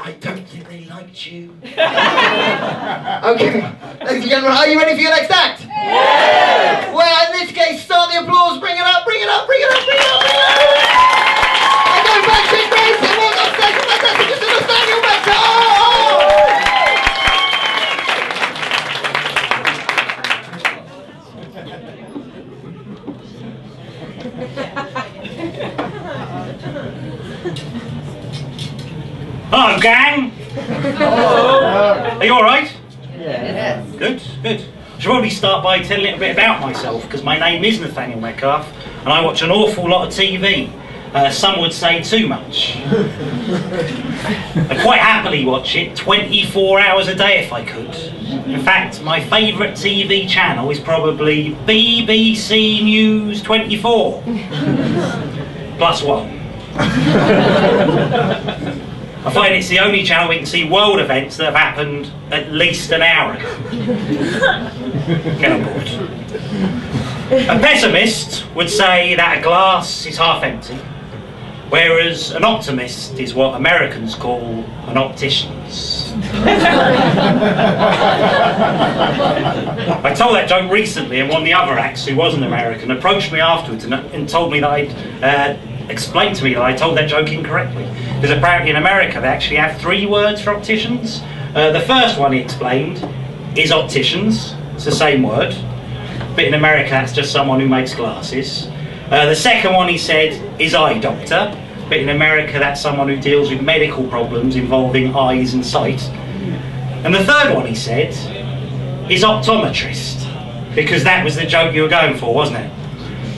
I don't think they liked you. Okay, ladies and gentlemen, are you ready for your next act? Yeah! Well, in this case, start the applause, bring it up, bring it up, bring it up, bring it up, bring it up! And go back to Grace and walk on stage with fantastic Mr. Nathaniel Metcalfe! Hello, gang! Are you alright? Yeah. Good, good. I should probably start by telling a little bit about myself, because my name is Nathaniel Metcalfe, and I watch an awful lot of TV. Some would say too much. I'd quite happily watch it 24 hours a day if I could. In fact, my favourite TV channel is probably BBC News 24. Plus one. I find it's the only channel we can see world events that have happened at least an hour ago. Get on board. A pessimist would say that a glass is half empty, whereas an optimist is what Americans call an opticians. I told that joke recently, and one of the other acts, who was an American, approached me afterwards and told me that explained to me that I told that joke incorrectly. Because apparently in America they actually have 3 words for opticians. The first one, he explained, is opticians. It's the same word. But in America that's just someone who makes glasses. The second one, he said, is eye doctor. But in America that's someone who deals with medical problems involving eyes and sight. And the third one, he said, is optometrist. Because that was the joke you were going for, wasn't it?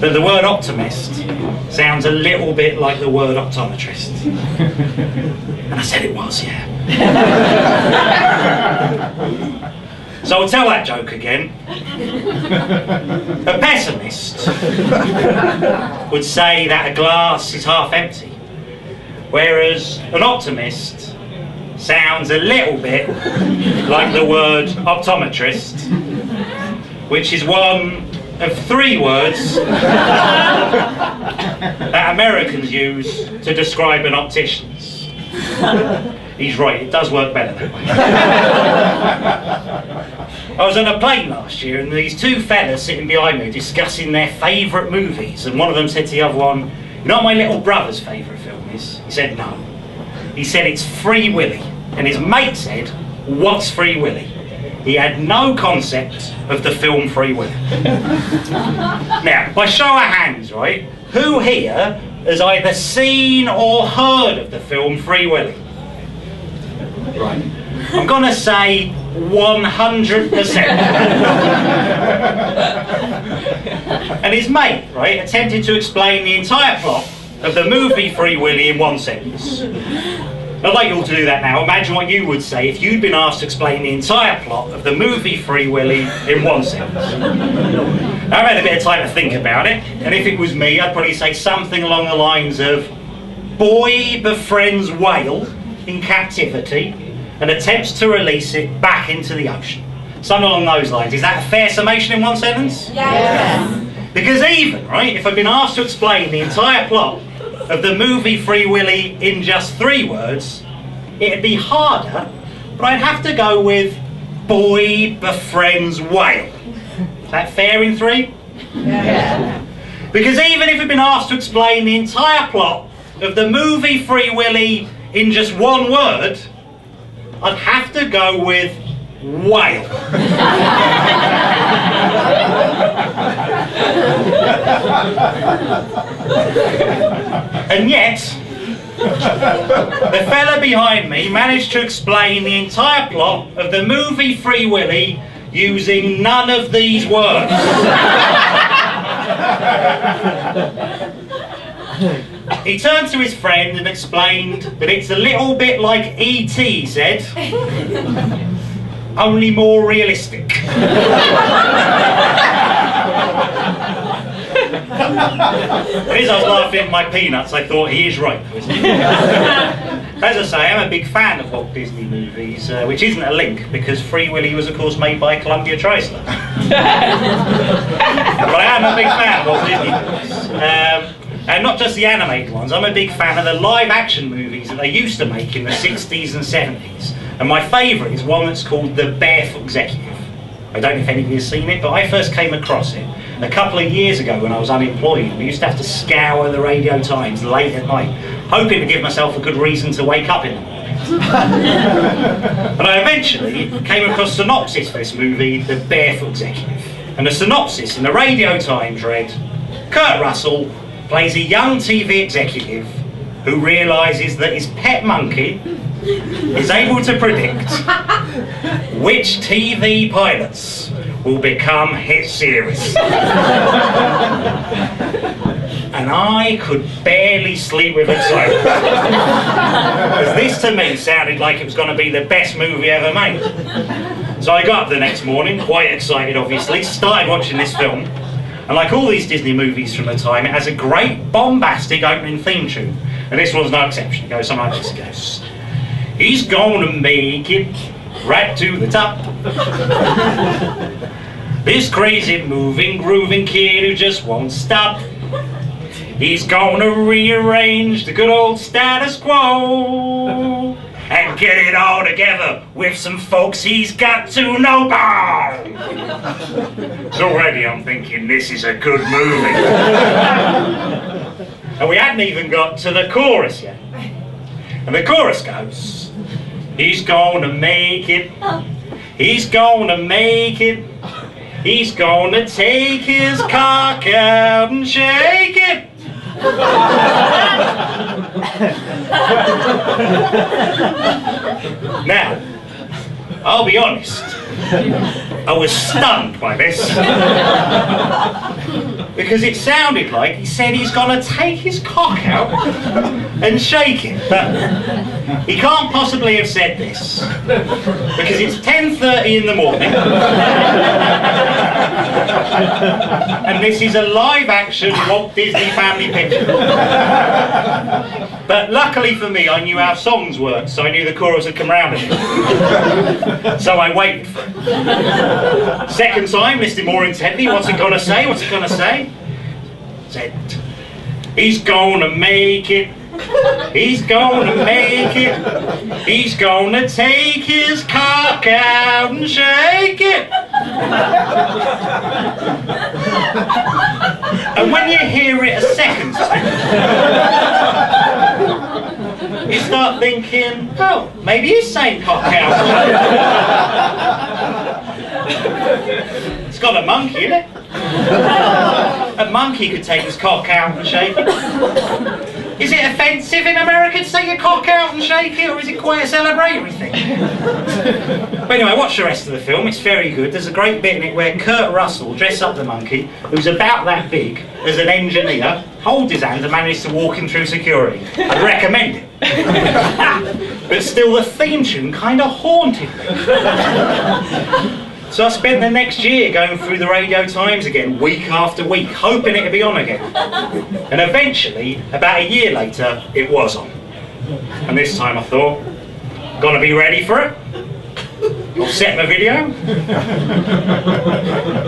But the word optimist sounds a little bit like the word optometrist. And I said it was, yeah. So I'll tell that joke again. A pessimist would say that a glass is half empty, whereas an optimist sounds a little bit like the word optometrist, which is one of 3 words that Americans use to describe an opticians. He's right, it does work better that way. I was on a plane last year and these 2 fellas sitting behind me discussing their favourite movies, and one of them said to the other one, "You know what my little brother's favourite film is?" He said, "No." He said, "It's Free Willy." And his mate said, "What's Free Willy?" He had no concept of the film Free Willy. Now, by show of hands, right, who here has either seen or heard of the film Free Willy? Right. I'm going to say 100%. And his mate, right, attempted to explain the entire plot of the movie Free Willy in 1 sentence. I'd like you all to do that now. Imagine what you would say if you'd been asked to explain the entire plot of the movie Free Willy in 1 sentence. Now, I've had a bit of time to think about it, and if it was me, I'd probably say something along the lines of, boy befriends whale in captivity and attempts to release it back into the ocean. Something along those lines. Is that a fair summation in 1 sentence? Yes. Because even, right, if I'd been asked to explain the entire plot of the movie Free Willy in just 3 words, it'd be harder, but I'd have to go with boy befriends whale. Is that fair in 3? Yeah. Because even if I'd been asked to explain the entire plot of the movie Free Willy in just 1 word, I'd have to go with whale. And yet, the fella behind me managed to explain the entire plot of the movie Free Willy using none of these words. He turned to his friend and explained that it's a little bit like E.T., he said, only more realistic. As I was laughing at my peanuts, I thought he is right, though, isn't he? As I say, I'm a big fan of Walt Disney movies, which isn't a link, because Free Willy was, of course, made by Columbia Chrysler. But I am a big fan of Walt Disney movies. And not just the animated ones, I'm a big fan of the live-action movies movies that they used to make in the 60s and 70s. And my favourite is one that's called The Barefoot Executive. I don't know if any of you have seen it, but I first came across it a couple of years ago when I was unemployed. We used to have to scour the Radio Times late at night, hoping to give myself a good reason to wake up in the morning. And I eventually came across a synopsis for this movie, The Barefoot Executive. And the synopsis in the Radio Times read, Kurt Russell plays a young TV executive who realises that his pet monkey is able to predict which TV pilots will become hit series. And I could barely sleep with excitement. Because this to me sounded like it was going to be the best movie ever made. So I got up the next morning, quite excited obviously, started watching this film. And like all these Disney movies from the time, it has a great bombastic opening theme tune. And this one's no exception. It goes something like this. It goes, he's gonna make it right to the top. This crazy moving, grooving kid who just won't stop. He's gonna rearrange the good old status quo and get it all together with some folks he's got to know about. So already I'm thinking this is a good movie. And we hadn't even got to the chorus yet. And the chorus goes, he's gonna make it, he's gonna make it, he's gonna take his cock out and shake it. Now, I'll be honest, I was stunned by this. Because it sounded like he said he's gonna take his cock out and shake it. But he can't possibly have said this. Because it's 10:30 in the morning. And this is a live action Walt Disney family picture. But luckily for me, I knew how songs worked, so I knew the chorus had come round again. So I waited for it. Second time, listening more intently, what's it gonna say? What's it gonna say? Said, he's gonna make it, he's gonna make it, he's gonna take his cock out and shake it. And when you hear it a second time, you start thinking, oh, maybe he's saying cock out. It's got a monkey in it. A monkey could take his cock out and shake it. Is it offensive in America to take your cock out and shake it, or is it quite a celebratory thing? But anyway, watch the rest of the film, it's very good. There's a great bit in it where Kurt Russell, dressed up the monkey, who's about that big, as an engineer, holds his hand and manages to walk him through security. I'd recommend it. But still, the theme tune kind of haunted me. So I spent the next year going through the Radio Times again, week after week, hoping it would be on again. And eventually, about a year later, it was on. And this time I thought, gonna be ready for it? I'll set my video.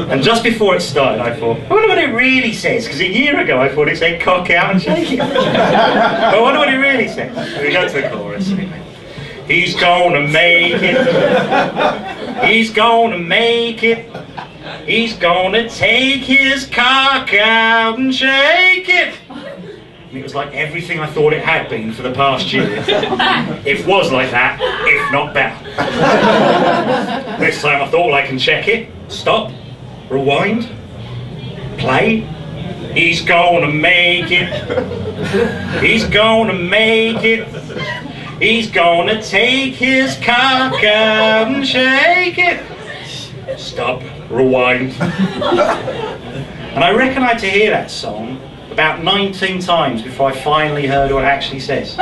And just before it started, I thought, I wonder what it really says, because a year ago I thought it said cock out and shake it. But I wonder what it really says. And we go to the chorus anyway. He's gonna make it. He's gonna make it. He's gonna take his cock out and shake it. And it was like everything I thought it had been for the past year. It was like that, if not better. This time I thought, well, I can check it. Stop. Rewind. Play. He's gonna make it. He's gonna make it. He's gonna take his cock out and shake it. Stop. Rewind. And I reckon I had to hear that song about 19 times before I finally heard what it actually says.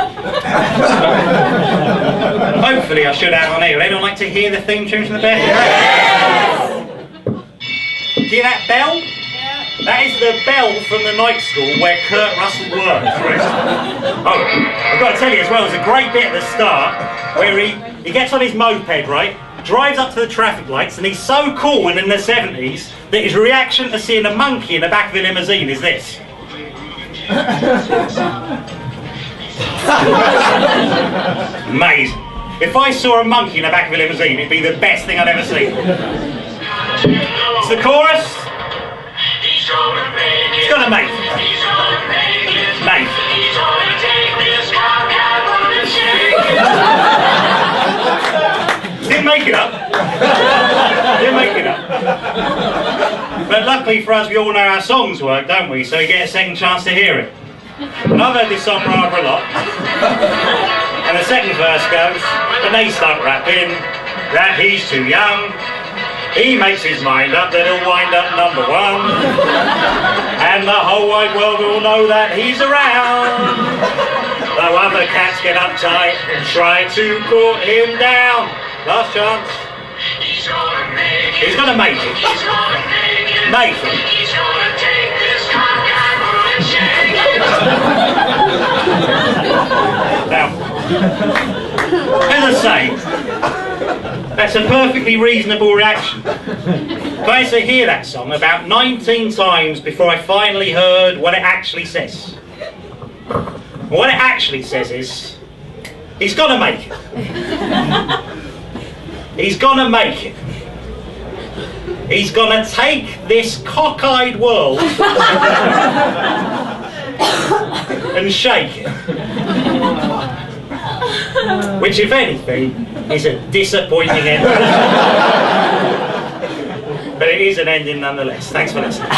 Hopefully I should have on here. Would anyone like to hear the theme tune from the bell? Yes! Hear that bell? Yeah. That is the bell from the night school where Kurt Russell works. Oh, I've got to tell you as well, there's a great bit at the start where he gets on his moped, right? Drives up to the traffic lights, and he's so cool and in the 70s that his reaction to seeing a monkey in the back of the limousine is this. Amazing. If I saw a monkey in the back of a limousine, it'd be the best thing I'd ever seen. It's the chorus. He's gonna make it. Make it. Didn't make it up. Didn't make it up. But luckily for us, we all know how songs work, don't we? So you get a second chance to hear it. And I've heard this song rather a lot. And the second verse goes, and they start rapping that he's too young. He makes his mind up that he'll wind up number one. And the whole wide world will know that he's around. Though other cats get uptight and try to put him down. Last chance. He's gonna make it. Make it. He's gonna take this cock and shake it. Now, as I say, that's a perfectly reasonable reaction. But I used to hear that song about 19 times before I finally heard what it actually says. What it actually says is, he's gonna make it. He's gonna make it. He's gonna take this cockeyed world and shake it. Which, if anything, is a disappointing ending. But it is an ending nonetheless. Thanks for listening.